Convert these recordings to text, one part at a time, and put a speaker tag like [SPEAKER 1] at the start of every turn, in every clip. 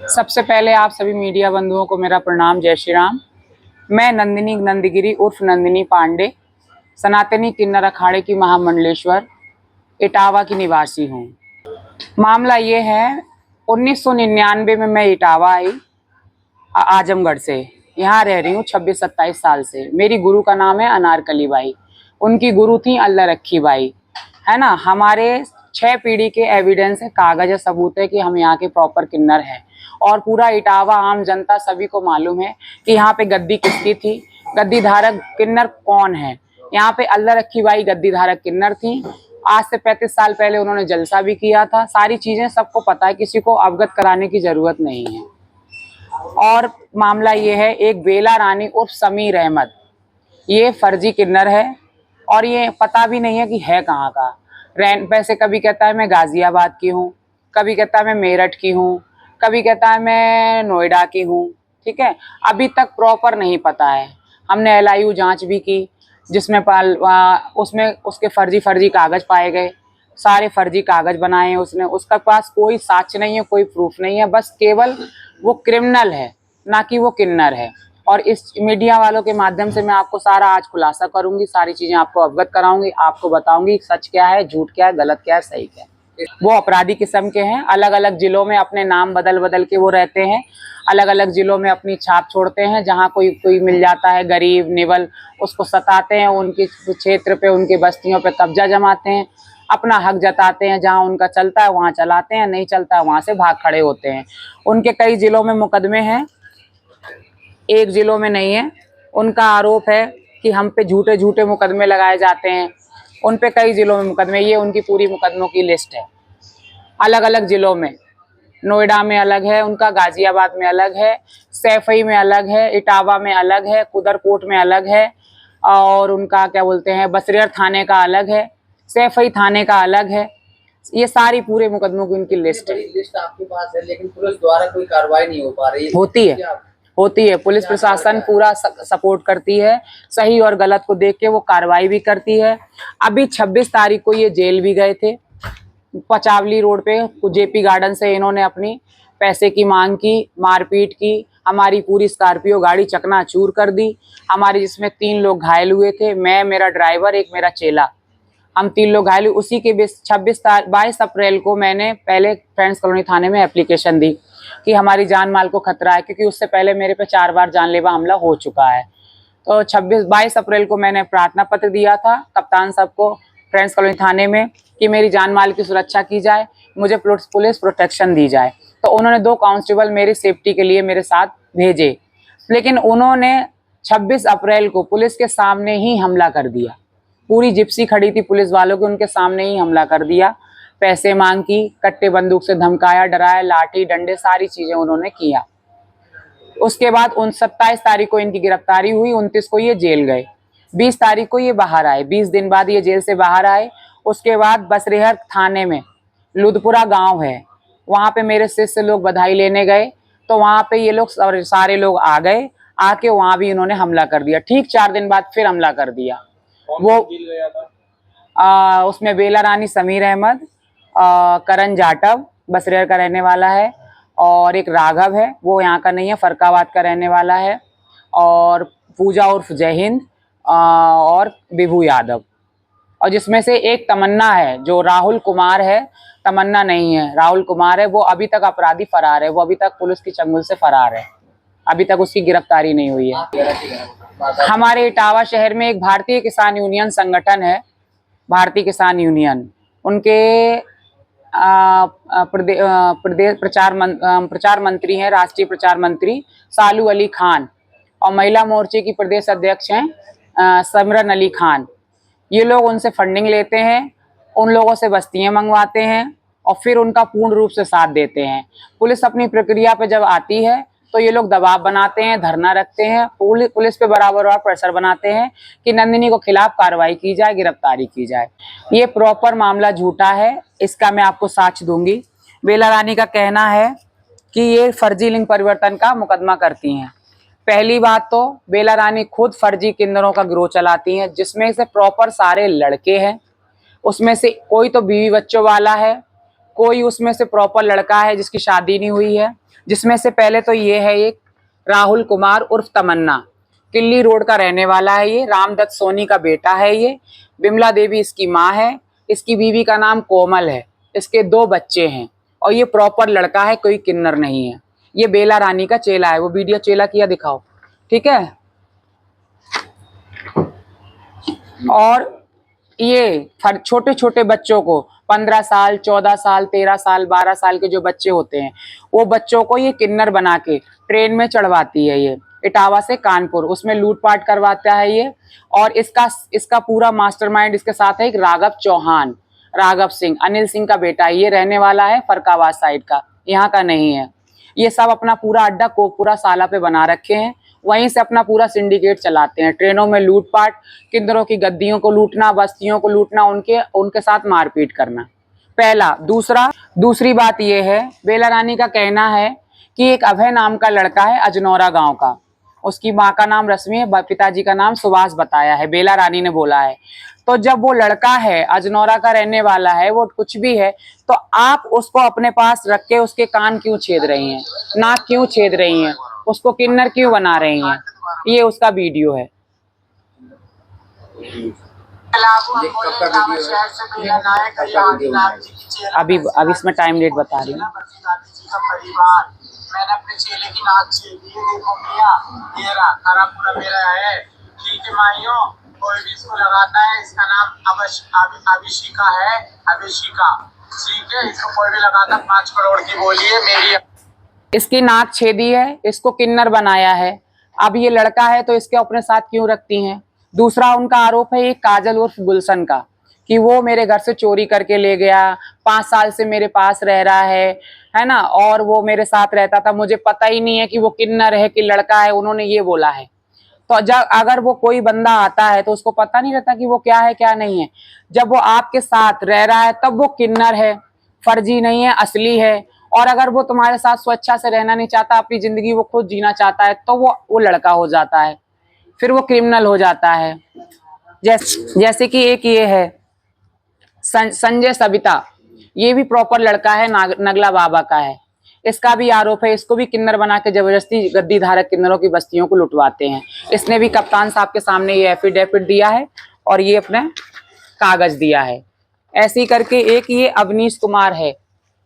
[SPEAKER 1] सबसे पहले आप सभी मीडिया बंधुओं को मेरा प्रणाम। जय श्री राम। मैं नंदिनी नंदगिरी उर्फ नंदिनी पांडे, सनातनी किन्नर अखाड़े की महामंडलेश्वर, इटावा की निवासी हूँ। मामला ये है, 1999 में मैं इटावा आई, आजमगढ़ से। यहाँ रह रही हूँ 26-27 साल से। मेरी गुरु का नाम है अनारकली बाई, उनकी गुरु थी अल्लाह रखी बाई, है ना। हमारे 6 पीढ़ी के एविडेंस है, कागज है, सबूत है कि हम यहाँ के प्रॉपर किन्नर हैं। और पूरा इटावा आम जनता सभी को मालूम है कि यहाँ पे गद्दी किसकी थी, गद्दी धारक किन्नर कौन है। यहाँ पे अल्लाह रखी बाई गद्दी धारक किन्नर थी। आज से 35 साल पहले उन्होंने जलसा भी किया था। सारी चीजें सबको पता है, किसी को अवगत कराने की जरूरत नहीं है। और मामला ये है, एक बेला रानी उर्फ समीर अहमद, ये फर्जी किन्नर है और ये पता भी नहीं है कि है कहाँ का। पैसे कभी कहता है मैं गाजियाबाद की हूँ, कभी कहता है मैं मेरठ की हूँ, कभी कहता है मैं नोएडा की हूँ। ठीक है, अभी तक प्रॉपर नहीं पता है। हमने LIU जांच भी की, जिसमें उसमें उसके फर्जी कागज पाए गए। सारे फर्जी कागज बनाए उसने। उसका पास कोई साक्ष्य नहीं है, कोई प्रूफ नहीं है, बस केवल वो क्रिमिनल है, ना कि वो किन्नर है। और इस मीडिया वालों के माध्यम से मैं आपको सारा आज खुलासा करूंगी, सारी चीजें आपको अवगत कराऊंगी, आपको बताऊंगी सच क्या है, झूठ क्या है, गलत क्या है, सही क्या है। वो अपराधी किस्म के हैं, अलग अलग जिलों में अपने नाम बदल बदल के वो रहते हैं, अलग अलग जिलों में अपनी छाप छोड़ते हैं। जहाँ कोई कोई मिल जाता है गरीब निवल, उसको सताते हैं, उनके क्षेत्र पे, उनके बस्तियों पे कब्जा जमाते हैं, अपना हक जताते हैं। जहाँ उनका चलता है वहाँ चलाते हैं, नहीं चलता है वहाँ से भाग खड़े होते हैं। उनके कई जिलों में मुकदमे हैं, एक जिलों में नहीं है। उनका आरोप है कि हम पे झूठे झूठे मुकदमे लगाए जाते हैं, उन पे कई जिलों में मुकदमे। ये उनकी पूरी मुकदमों की लिस्ट है, अलग अलग जिलों में। नोएडा में अलग है उनका, गाजियाबाद में अलग है, सैफई में अलग है, इटावा में अलग है, कुदरकोट में अलग है, और उनका क्या बोलते हैं बसरेर थाने का अलग है, सैफई थाने का अलग है। ये सारी पूरे मुकदमों की उनकी लिस्ट है।
[SPEAKER 2] लिस्ट आपके पास है, लेकिन पुलिस द्वारा कोई कार्रवाई नहीं हो पा रही है।
[SPEAKER 1] होती है। पुलिस प्रशासन पूरा सपोर्ट करती है, सही और गलत को देख के वो कार्रवाई भी करती है। अभी 26 तारीख को ये जेल भी गए थे। पचावली रोड पे JP गार्डन से इन्होंने अपनी पैसे की मांग की, मारपीट की, हमारी पूरी स्कॉर्पियो गाड़ी चकनाचूर कर दी हमारी, जिसमें 3 लोग घायल हुए थे, मैं, मेरा ड्राइवर, एक मेरा चेला। हम 3 लोग घायल हुए। उसी के 22 अप्रैल को मैंने पहले फ्रेंड्स कॉलोनी थाने में एप्लीकेशन दी कि हमारी जान माल को खतरा है, क्योंकि उससे पहले मेरे पे 4 बार जानलेवा हमला हो चुका है। तो 22 अप्रैल को मैंने प्रार्थना पत्र दिया था कप्तान साहब को फ्रेंड्स कॉलोनी थाने में कि मेरी जान माल की सुरक्षा की जाए, मुझे पुलिस प्रोटेक्शन दी जाए। तो उन्होंने 2 कांस्टेबल मेरी सेफ्टी के लिए मेरे साथ भेजे, लेकिन उन्होंने 26 अप्रैल को पुलिस के सामने ही हमला कर दिया। पूरी जिप्सी खड़ी थी पुलिस वालों की, उनके सामने ही हमला कर दिया। पैसे मांग की, कट्टे बंदूक से धमकाया, डराया, लाठी डंडे सारी चीजें उन्होंने किया। उसके बाद 27 तारीख को इनकी गिरफ्तारी हुई, 29 को ये जेल गए, 20 तारीख को ये बाहर आए, 20 दिन बाद ये जेल से बाहर आए। उसके बाद बसरेहर थाने में लुधपुरा गांव है, वहां पे मेरे शिष्य लोग बधाई लेने गए, तो वहां पे ये लोग सारे लोग आ गए, आके वहां भी इन्होंने हमला कर दिया। ठीक 4 दिन बाद फिर हमला कर दिया। वो उसमें बेला रानी समीर अहमद, करण जाटव बसरेहर का रहने वाला है, और एक राघव है, वो यहाँ का नहीं है, फरकाबाद का रहने वाला है, और पूजा उर्फ जय हिंद, और विभू यादव। और जिसमें से एक तमन्ना है, जो राहुल कुमार है, तमन्ना नहीं है, राहुल कुमार है। वो अभी तक अपराधी फरार है, वो अभी तक पुलिस की चंगुल से फरार है, अभी तक उसकी गिरफ्तारी नहीं हुई है। हमारे इटावा शहर में एक भारतीय किसान यूनियन संगठन है, भारतीय किसान यूनियन, उनके प्रदेश प्रचार मंत्री हैं, राष्ट्रीय प्रचार मंत्री सालू अली खान, और महिला मोर्चे की प्रदेश अध्यक्ष हैं समरन अली खान। ये लोग उनसे फंडिंग लेते हैं, उन लोगों से बस्तियां मंगवाते हैं, और फिर उनका पूर्ण रूप से साथ देते हैं। पुलिस अपनी प्रक्रिया पे जब आती है तो ये लोग दबाव बनाते हैं, धरना रखते हैं, पुलिस पे बराबर प्रेशर बनाते हैं कि नंदिनी को खिलाफ कार्रवाई की जाए, गिरफ्तारी की जाए। ये प्रॉपर मामला झूठा है, इसका मैं आपको साक्ष्य दूंगी। बेला रानी का कहना है कि ये फर्जी लिंग परिवर्तन का मुकदमा करती हैं। पहली बात तो बेला रानी खुद फर्जी किन्नरों का गिरोह चलाती हैं, जिसमें से प्रॉपर सारे लड़के हैं। उसमें से कोई तो बीवी बच्चों वाला है, कोई उसमें से प्रॉपर लड़का है जिसकी शादी नहीं हुई है, जिसमें से पहले तो ये है एक राहुल कुमार उर्फ तमन्ना, किल्ली रोड का रहने वाला है। ये रामदत्त सोनी का बेटा है। ये बिमला देवी इसकी माँ है। इसकी बीवी का नाम कोमल है। इसके 2 बच्चे हैं और ये प्रॉपर लड़का है, कोई किन्नर नहीं है। ये बेला रानी का चेला है। वो वीडियो चेला किया दिखाओ, ठीक है। और ये छोटे छोटे बच्चों को 15 साल 14 साल 13 साल 12 साल के जो बच्चे होते हैं, वो बच्चों को ये किन्नर बना के ट्रेन में चढ़वाती है। ये इटावा से कानपुर, उसमें लूटपाट करवाता है ये। और इसका पूरा मास्टरमाइंड इसके साथ है एक राघव चौहान, राघव सिंह, अनिल सिंह का बेटा है। ये रहने वाला है फरकाबाद साइड का, यहाँ का नहीं है। ये सब अपना पूरा अड्डा कोकपुरा साला पे बना रखे हैं, वहीं से अपना पूरा सिंडिकेट चलाते हैं। ट्रेनों में लूटपाट, किन्नरों की गद्दियों को लूटना, बस्तियों को लूटना, उनके साथ मारपीट करना। पहला। दूसरी बात यह है, बेला रानी का कहना है कि एक अभय नाम का लड़का है अजनौरा गांव का। उसकी माँ का नाम रश्मि है, पिताजी का नाम सुभाष बताया है, बेला रानी ने बोला है। तो जब वो लड़का है, अजनौरा का रहने वाला है, वो कुछ भी है, तो आप उसको अपने पास रख के उसके कान क्यों छेद रही हैं, नाक क्यों छेद रही हैं, उसको किन्नर क्यों बना रही हैं? ये उसका वीडियो है। अभी इसमें टाइम डेट बता रही हूँ।
[SPEAKER 3] मैंने अपने चेले की नाक छेदी है, देखो मिया, ये रहा खरा पूरा मेरा है। ठीक है माइयों, कोई भी इसको लगाता है, इसका नाम अभिषिका है, अभिषिका, ठीक है। इसको कोई भी लगाता 5 करोड़ की बोली है मेरी।
[SPEAKER 1] इसकी नाक छेदी है, इसको किन्नर बनाया है। अब ये लड़का है तो इसके अपने साथ क्यों रखती हैं? दूसरा उनका आरोप है एक काजल उर्फ गुलशन का, कि वो मेरे घर से चोरी करके ले गया, 5 साल से मेरे पास रह रहा है ना, और वो मेरे साथ रहता था, मुझे पता ही नहीं है कि वो किन्नर है कि लड़का है, उन्होंने ये बोला है। तो जब अगर वो कोई बंदा आता है तो उसको पता नहीं रहता कि वो क्या है क्या नहीं है। जब वो आपके साथ रह रहा है तब वो किन्नर है, फर्जी नहीं है, असली है। और अगर वो तुम्हारे साथ स्वेच्छा से रहना नहीं चाहता, अपनी जिंदगी वो खुद जीना चाहता है, तो वो लड़का हो जाता है, फिर वो क्रिमिनल हो जाता है। जैसे कि एक ये है संजय सबिता, ये भी प्रॉपर लड़का है, नगला बाबा का है। इसका भी आरोप है, इसको भी किन्नर बना के जबरदस्ती गद्दी धारक किन्नरों की बस्तियों को लुटवाते हैं। इसने भी कप्तान साहब के सामने ये एफिडेविट दिया है और ये अपने कागज दिया है। ऐसी करके एक ये अवनीश कुमार है,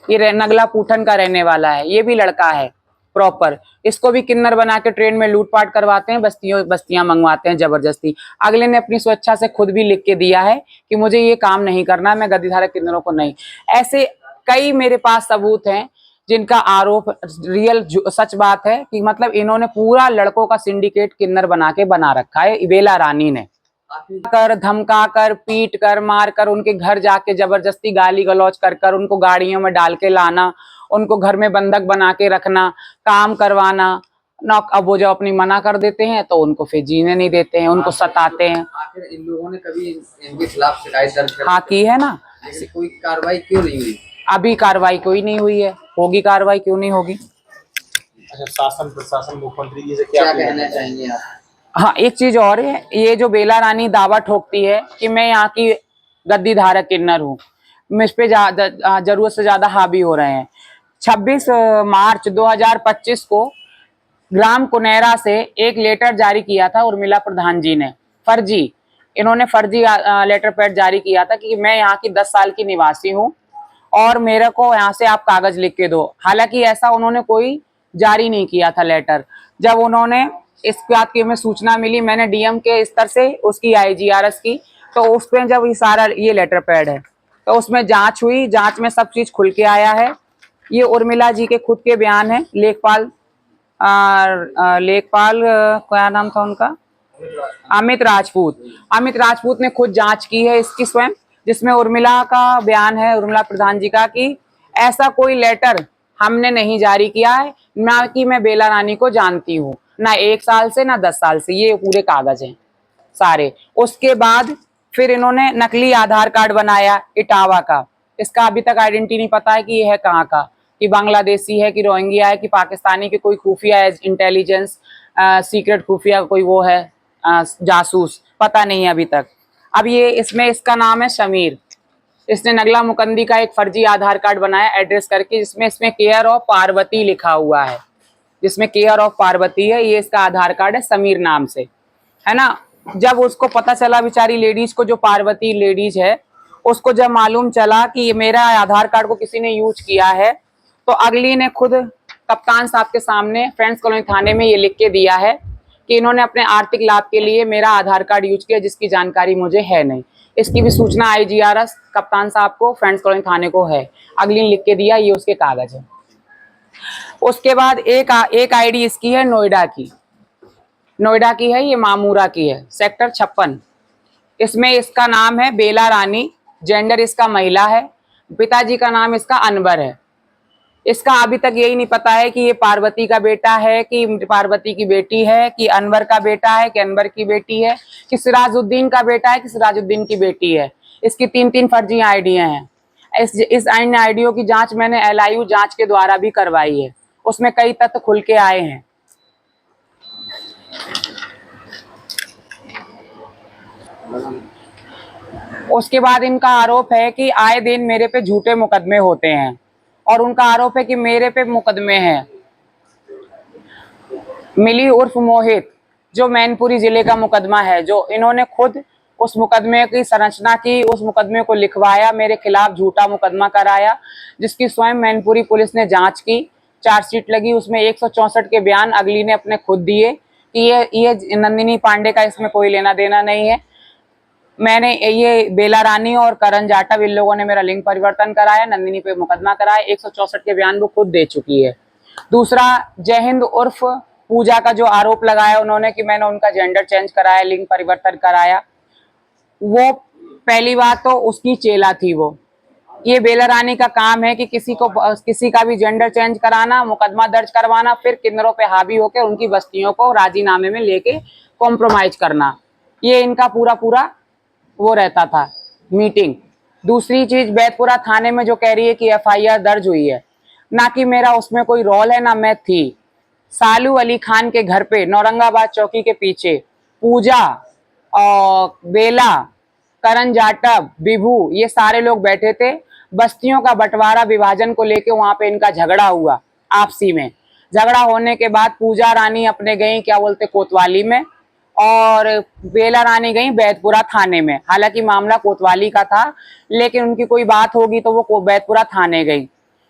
[SPEAKER 1] ये नगला पूठन का रहने वाला है, ये भी लड़का है प्रॉपर। इसको भी किन्नर बना के ट्रेन में लूटपाट करवाते हैं, बस्तियां मंगवाते हैं जबरदस्ती। अगले ने अपनी स्वेच्छा से खुद भी लिख के दिया है कि मुझे ये काम नहीं करना, मैं गद्दीधारक किन्नरों को नहीं। ऐसे कई मेरे पास सबूत हैं जिनका आरोप रियल सच बात है कि मतलब इन्होंने पूरा लड़कों का सिंडिकेट किन्नर बना के बना रखा है बेला रानी ने। कर, धमका कर, पीट कर, मार कर, उनके घर जाके जबरदस्ती गाली गलौज कर उनको गाड़ियों में डाल के लाना, उनको घर में बंधक बना के रखना, काम करवाना। अब वो जब अपनी मना कर देते हैं तो उनको फिर जीने नहीं देते हैं, उनको सताते हैं।
[SPEAKER 2] आखिर इन लोगों ने कभी इनके खिलाफ शिकायत दर्ज
[SPEAKER 1] हाँ की है ना,
[SPEAKER 2] लेकिन कोई कार्रवाई क्यों नहीं हुई?
[SPEAKER 1] अभी कार्रवाई कोई नहीं हुई है, होगी कार्रवाई, क्यों नहीं होगी?
[SPEAKER 3] अच्छा, शासन प्रशासन मुख्यमंत्री जी से
[SPEAKER 2] क्या कहना चाहेंगे आप?
[SPEAKER 1] हाँ, एक चीज और है, ये जो बेला रानी दावा ठोकती है कि मैं यहाँ की गद्दी धारक किन्नर हूँ, मुझ पे जरूरत से ज्यादा हावी हो रहे हैं। 26 मार्च 2025 को ग्राम कुनेरा से एक लेटर जारी किया था उर्मिला प्रधान जी ने, फर्जी, इन्होंने फर्जी लेटर पैड जारी किया था कि मैं यहाँ की 10 साल की निवासी हूँ और मेरे को यहाँ से आप कागज लिख के दो। हालांकि ऐसा उन्होंने कोई जारी नहीं किया था लेटर। जब उन्होंने इस बात की हमें सूचना मिली, मैंने डीएम के स्तर से उसकी आईजीआरएस की, तो उस पर जब ये सारा ये लेटर पैड है तो उसमें जांच हुई, जांच में सब चीज खुल के आया है। ये उर्मिला जी के खुद के बयान है, लेखपाल क्या नाम था उनका, अमित राजपूत ने खुद जांच की है इसकी स्वयं, जिसमें उर्मिला का बयान है, उर्मिला प्रधान जी का, कि ऐसा कोई लेटर हमने नहीं जारी किया है, ना कि मैं बेला रानी को जानती हूँ, ना 1 साल से ना 10 साल से, ये पूरे कागज हैं सारे। उसके बाद फिर इन्होंने नकली आधार कार्ड बनाया इटावा का, इसका अभी तक आइडेंटिटी नहीं पता है कि ये है कहाँ का, कि बांग्लादेशी है कि रोहिंग्या है कि पाकिस्तानी के कोई खुफिया इंटेलिजेंस सीक्रेट खुफिया कोई वो है जासूस, पता नहीं है अभी तक। अब ये इसमें इसका नाम है शमीर, इसने नगला मुकंदी का एक फर्जी आधार कार्ड बनाया एड्रेस करके, जिसमें इसमें केयर ऑफ पार्वती लिखा हुआ है, जिसमें केयर ऑफ पार्वती है। ये इसका आधार कार्ड है समीर नाम से, है ना। जब उसको पता चला बेचारी लेडीज को, जो पार्वती लेडीज है, उसको जब मालूम चला कि ये मेरा आधार कार्ड को किसी ने यूज किया है, तो अगली ने खुद कप्तान साहब के सामने फ्रेंड्स कॉलोनी थाने में ये लिख के दिया है कि इन्होंने अपने आर्थिक लाभ के लिए मेरा आधार कार्ड यूज किया, जिसकी जानकारी मुझे है नहीं। इसकी भी सूचना IGRS कप्तान साहब को, फ्रेंड्स कॉलोनी थाने को है। अगली ने लिख के दिया, ये उसके कागज है। उसके बाद एक आईडी इसकी है नोएडा की, नोएडा की है, ये मामूरा की है, सेक्टर 56। इसमें इसका नाम है बेला रानी, जेंडर इसका महिला है, पिताजी का नाम इसका अनवर है। इसका अभी तक यही नहीं पता है कि ये पार्वती का बेटा है कि पार्वती की बेटी है, कि अनवर का बेटा है कि अनवर की बेटी है, कि सिराजुद्दीन का बेटा है कि सिराजुद्दीन की बेटी है। इसकी 3 फर्जी आईडियां हैं। इस आईडियों की जांच मैंने LIU जांच के द्वारा भी करवाई है, उसमें कई तथ्य खुल के आए हैं। उसके बाद इनका आरोप है कि आए दिन मेरे पे झूठे मुकदमे होते हैं, और उनका आरोप है कि मेरे पे मुकदमे हैं। मिली उर्फ मोहित, जो मैनपुरी जिले का मुकदमा है, जो इन्होंने खुद उस मुकदमे की संरचना की, उस मुकदमे को लिखवाया, मेरे खिलाफ झूठा मुकदमा कराया, जिसकी स्वयं मैनपुरी पुलिस ने जांच की, चार्जशीट लगी, उसमें 164 के बयान अगली ने अपने खुद दिए कि ये नंदिनी पांडे का इसमें कोई लेना देना नहीं है। मैंने ये बेला रानी और करण जाटव, इन लोगों ने मेरा लिंग परिवर्तन कराया, नंदिनी पे मुकदमा कराया, 164 के बयान वो खुद दे चुकी है। दूसरा, जय हिंद उर्फ पूजा का जो आरोप लगाया उन्होंने कि मैंने उनका जेंडर चेंज कराया, लिंग परिवर्तन कराया, वो पहली बात तो उसकी चेला थी वो। ये बेला रानी का काम है कि किसी का भी जेंडर चेंज कराना, मुकदमा दर्ज करवाना, फिर किन्नरों पे हावी होकर उनकी बस्तियों को राजीनामे में लेके कॉम्प्रोमाइज करना। ये इनका पूरा वो रहता था मीटिंग। दूसरी चीज, बैतपुरा थाने में जो कह रही है कि FIR दर्ज हुई है, ना कि मेरा उसमें कोई रोल है, ना मैं थी। सालू अली खान के घर पे नौरंगाबाद चौकी के पीछे पूजा और बेला, करण जाटव, विभू, ये सारे लोग बैठे थे। बस्तियों का बंटवारा विभाजन को लेके वहां पे इनका झगड़ा हुआ आपसी में। झगड़ा होने के बाद पूजा रानी अपने गई, क्या बोलते, कोतवाली में, और बेला रानी गई बैतपुरा थाने में। हालांकि मामला कोतवाली का था, लेकिन उनकी कोई बात होगी तो वो बैतपुरा थाने गई,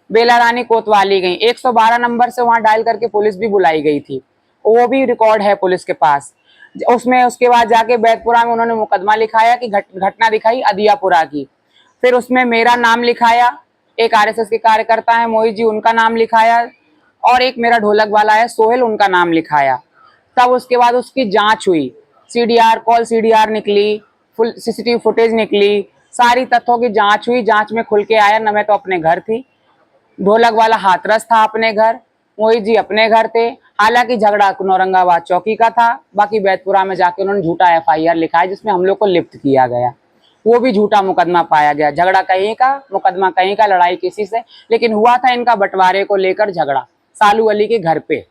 [SPEAKER 1] बेला रानी कोतवाली गई। 112 नंबर से वहां डायल करके पुलिस भी बुलाई गई थी, वो भी रिकॉर्ड है पुलिस के पास। उसमें उसके बाद जाके बैतपुरा में उन्होंने मुकदमा लिखाया कि घटना दिखाई अदियापुरा की। फिर उसमें मेरा नाम लिखाया, एक RSS के कार्यकर्ता है मोहित जी, उनका नाम लिखाया, और एक मेरा ढोलक वाला है सोहेल, उनका नाम लिखाया। तब उसके बाद उसकी जांच हुई, कॉल CDR निकली, फुल CCTV फुटेज निकली, सारी तथ्यों की जांच हुई। जांच में खुल के आया, न मैं तो अपने घर थी, ढोलक वाला हाथरस था अपने घर, मोहित जी अपने घर थे। हालांकि झगड़ा नौरंगाबाद चौकी का था, बाकी बैतपुरा में जाके उन्होंने झूठा FIR लिखा है, जिसमें हम लोग को लिप्त किया गया, वो भी झूठा मुकदमा पाया गया। झगड़ा कहीं का, मुकदमा कहीं का, लड़ाई किसी से, लेकिन हुआ था इनका बंटवारे को लेकर झगड़ा सालू अली के घर पे।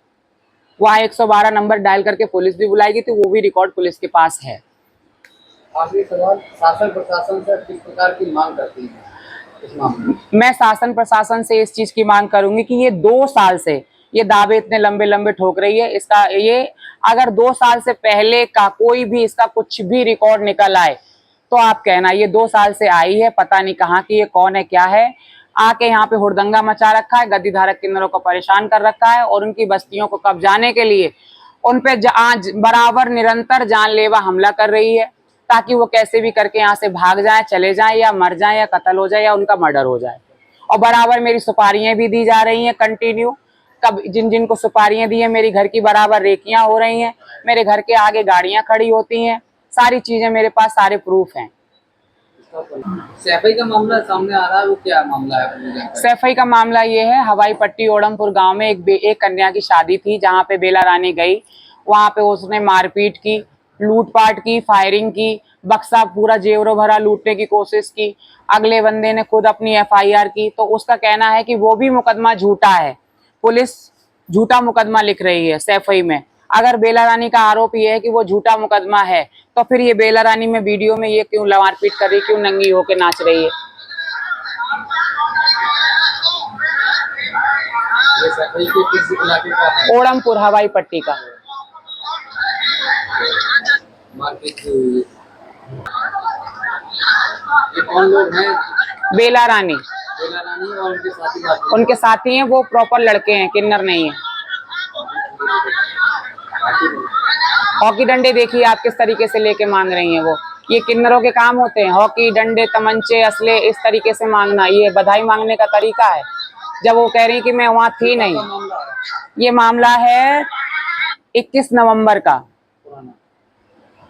[SPEAKER 1] वहाँ 112 नंबर डायल करके पुलिस भी बुलाई गई थी, वो भी रिकॉर्ड पुलिस के पास है।
[SPEAKER 2] आखिरी सवाल, शासन प्रशासन से किस प्रकार की मांग करती है इस मामले में?
[SPEAKER 1] मैं शासन प्रशासन से इस चीज की मांग करूंगी कि ये 2 साल से ये दावे इतने लंबे लंबे ठोक रही है, इसका ये अगर 2 साल से पहले का कोई भी इसका कुछ भी रिकॉर्ड निकल आए तो आप कहना, ये 2 साल से आई है, पता नहीं कहाँ की, ये कौन है क्या है, आके यहाँ पे हुड़दंगा मचा रखा है, गद्दी धारक किन्नरों को परेशान कर रखा है, और उनकी बस्तियों को कब्जाने के लिए उन पे बराबर निरंतर जानलेवा हमला कर रही है, ताकि वो कैसे भी करके यहाँ से भाग जाए, चले जाए, या मर जाए, या कत्ल हो जाए, या उनका मर्डर हो जाए। और बराबर मेरी सुपारियां भी दी जा रही हैं कंटिन्यू। कब जिन जिन को सुपारियां दी है, मेरी घर की बराबर रेकियां हो रही हैं, मेरे घर के आगे गाड़ियां खड़ी होती हैं, सारी चीजें मेरे पास, सारे प्रूफ हैं।
[SPEAKER 2] सैफई का मामला सामने आ रहा है, वो क्या मामला है?
[SPEAKER 1] सैफई का मामला ये है, हवाई पट्टी ओडमपुर गांव में एक कन्या की शादी थी, जहां पे बेला रानी गई, वहां पे उसने मारपीट की, लूटपाट की, फायरिंग की, बक्सा पूरा जेवरों भरा लूटने की कोशिश की। अगले बंदे ने खुद अपनी FIR की, तो उसका कहना है कि वो भी मुकदमा झूठा है, पुलिस झूठा मुकदमा लिख रही है सैफई में। अगर बेला रानी का आरोप ये है कि वो झूठा मुकदमा है, तो फिर ये बेला रानी में वीडियो में ये क्यों मारपीट कर रही, क्यों नंगी होके नाच रही है?
[SPEAKER 2] प्लेस है भाई, ये किस इलाके का है?
[SPEAKER 1] ओडमपुर हवाई पट्टी का।
[SPEAKER 2] मार्केट ये कौन लोग हैं?
[SPEAKER 1] बेला रानी
[SPEAKER 2] बेला रानी और उनके साथी बात
[SPEAKER 1] उनके साथी हैं, वो प्रॉपर लड़के हैं, किन्नर नहीं है। हॉकी डंडे देखिए आप किस तरीके से लेके मांग रही हैं वो, ये किन्नरों के काम होते हैं, हॉकी डंडे तमंचे असले इस तरीके से मांगना, ये बधाई मांगने का तरीका है। जब वो कह रही कि मैं वहां थी नहीं।
[SPEAKER 2] मामला है
[SPEAKER 1] ये मामला है 21 नवंबर का।
[SPEAKER 2] पुराना।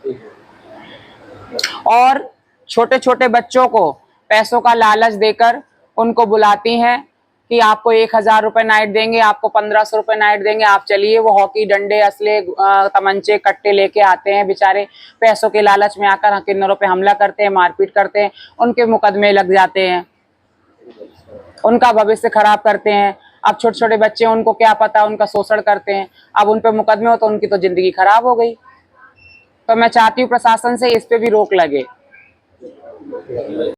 [SPEAKER 2] ठीक है।
[SPEAKER 1] और छोटे छोटे बच्चों को पैसों का लालच देकर उनको बुलाती हैं कि आपको 1000 रुपए नाइट देंगे, आपको 1500 रुपए नाइट देंगे, आप चलिए। वो हॉकी डंडे असले तमंचे कट्टे लेके आते हैं, बेचारे पैसों के लालच में आकर किन्नरों पे हमला करते हैं, मारपीट करते हैं, उनके मुकदमे लग जाते हैं, उनका भविष्य खराब करते हैं। अब छोटे छोटे बच्चे, उनको क्या पता, उनका शोषण करते हैं। अब उन पे मुकदमे हो तो उनकी तो जिंदगी खराब हो गई। तो मैं चाहती हूँ प्रशासन से इस पे भी रोक लगे।